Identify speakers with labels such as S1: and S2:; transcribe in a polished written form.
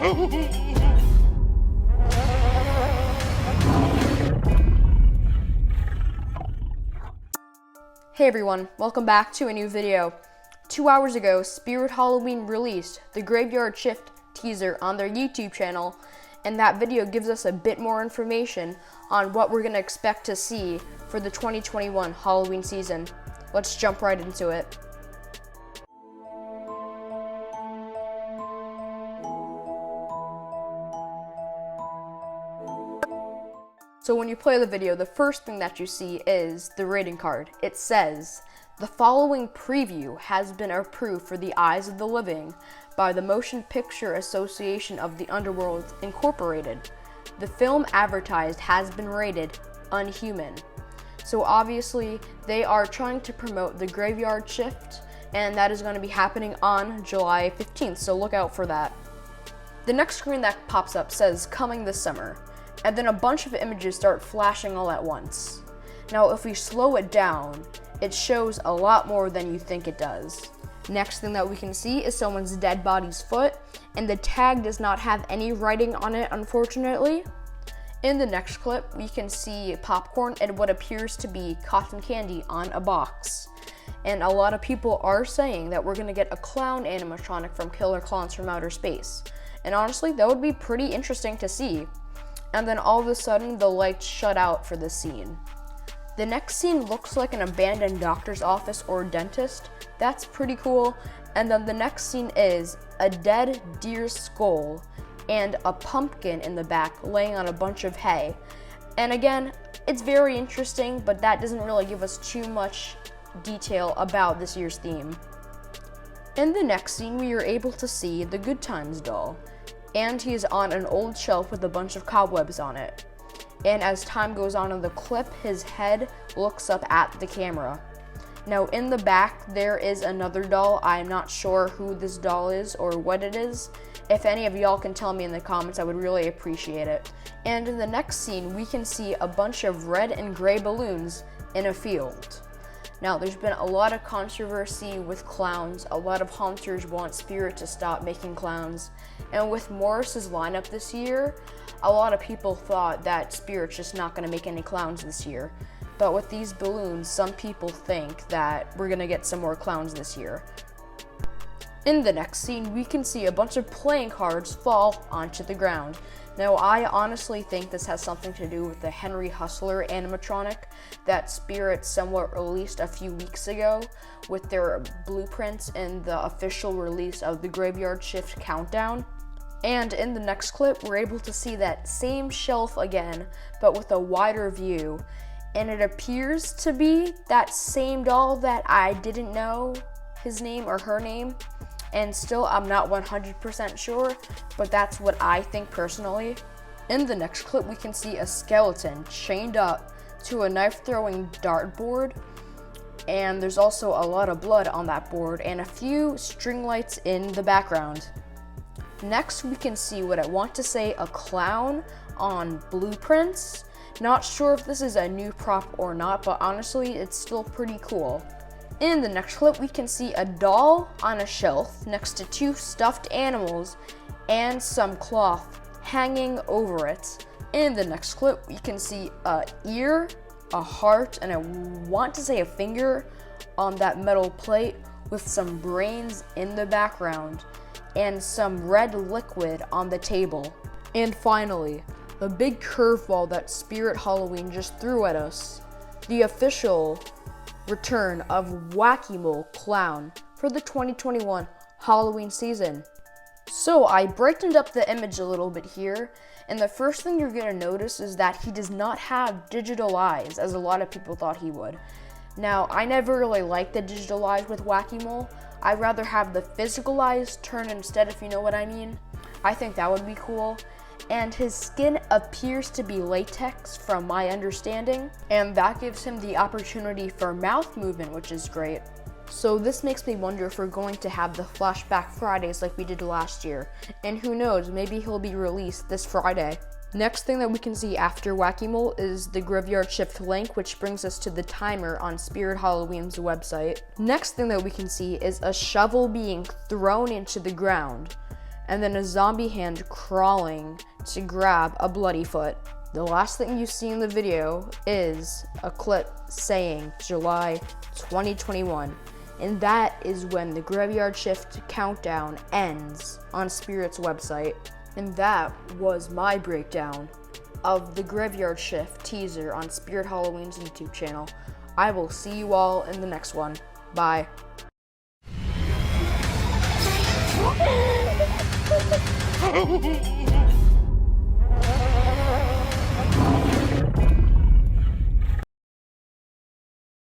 S1: Hey everyone, welcome back to a new video. 2 hours ago, Spirit Halloween released the Graveyard Shift teaser on their YouTube channel, and that video gives us a bit more information on what we're going to expect to see for the 2021 Halloween season. Let's jump right into it. So when you play the video, the first thing that you see is the rating card. It says, "The following preview has been approved for the eyes of the living by the Motion Picture Association of the Underworld Incorporated. The film advertised has been rated unhuman." So obviously, they are trying to promote the Graveyard Shift, and that is going to be happening on July 15th, so look out for that. The next screen that pops up says, "Coming this summer." And then a bunch of images start flashing all at once. Now, if we slow it down, it shows a lot more than you think it does. Next thing that we can see is someone's dead body's foot, and the tag does not have any writing on it, unfortunately. In the next clip, we can see popcorn and what appears to be cotton candy on a box. And a lot of people are saying that we're gonna get a clown animatronic from Killer Clowns from Outer Space. And honestly, that would be pretty interesting to see. And then all of a sudden, the lights shut out for this scene. The next scene looks like an abandoned doctor's office or dentist. That's pretty cool. And then the next scene is a dead deer's skull and a pumpkin in the back laying on a bunch of hay. And again, it's very interesting, but that doesn't really give us too much detail about this year's theme. In the next scene, we are able to see the Good Times doll, and he is on an old shelf with a bunch of cobwebs on it. And as time goes on in the clip, his head looks up at the camera. Now in the back, there is another doll. I'm not sure who this doll is or what it is. If any of y'all can tell me in the comments, I would really appreciate it. And in the next scene, we can see a bunch of red and gray balloons in a field. Now, there's been a lot of controversy with clowns. A lot of haunters want Spirit to stop making clowns. And with Morris's lineup this year, a lot of people thought that Spirit's just not going to make any clowns this year. But with these balloons, some people think that we're going to get some more clowns this year. In the next scene, we can see a bunch of playing cards fall onto the ground. Now, I honestly think this has something to do with the Henry Hustler animatronic that Spirit somewhat released a few weeks ago with their blueprints in the official release of the Graveyard Shift Countdown. And in the next clip, we're able to see that same shelf again, but with a wider view. And it appears to be that same doll that I didn't know his name or her name. And still, I'm not 100% sure, but that's what I think personally. In the next clip, we can see a skeleton chained up to a knife-throwing dartboard, and there's also a lot of blood on that board and a few string lights in the background. Next, we can see what I want to say a clown on blueprints. Not sure if this is a new prop or not, but honestly, it's still pretty cool. In the next clip, we can see a doll on a shelf next to two stuffed animals and some cloth hanging over it. In the next clip, we can see an ear, a heart, and I want to say a finger on that metal plate with some brains in the background and some red liquid on the table. And finally, the big curveball that Spirit Halloween just threw at us, the official return of Wacky Mole Clown for the 2021 Halloween season. So I brightened up the image a little bit here, and the first thing you're going to notice is that he does not have digital eyes, as a lot of people thought he would. Now, I never really liked the digital eyes with Wacky Mole. I'd rather have the physical eyes turn instead, if you know what I mean. I think that would be cool. And his skin appears to be latex from my understanding, and that gives him the opportunity for mouth movement, which is great. So this makes me wonder if we're going to have the Flashback Fridays like we did last year, and who knows, maybe he'll be released this Friday. Next thing that we can see after Wacky Mole is the Graveyard Shift link, which brings us to the timer on Spirit Halloween's website. Next thing that we can see is a shovel being thrown into the ground. and then a zombie hand crawling to grab a bloody foot. The last thing you see in the video is a clip saying July 2021, and that is when the graveyard shift countdown ends on Spirit's website. And that was my breakdown of the graveyard shift teaser on Spirit Halloween's YouTube channel. I will see you all in the next one. Bye.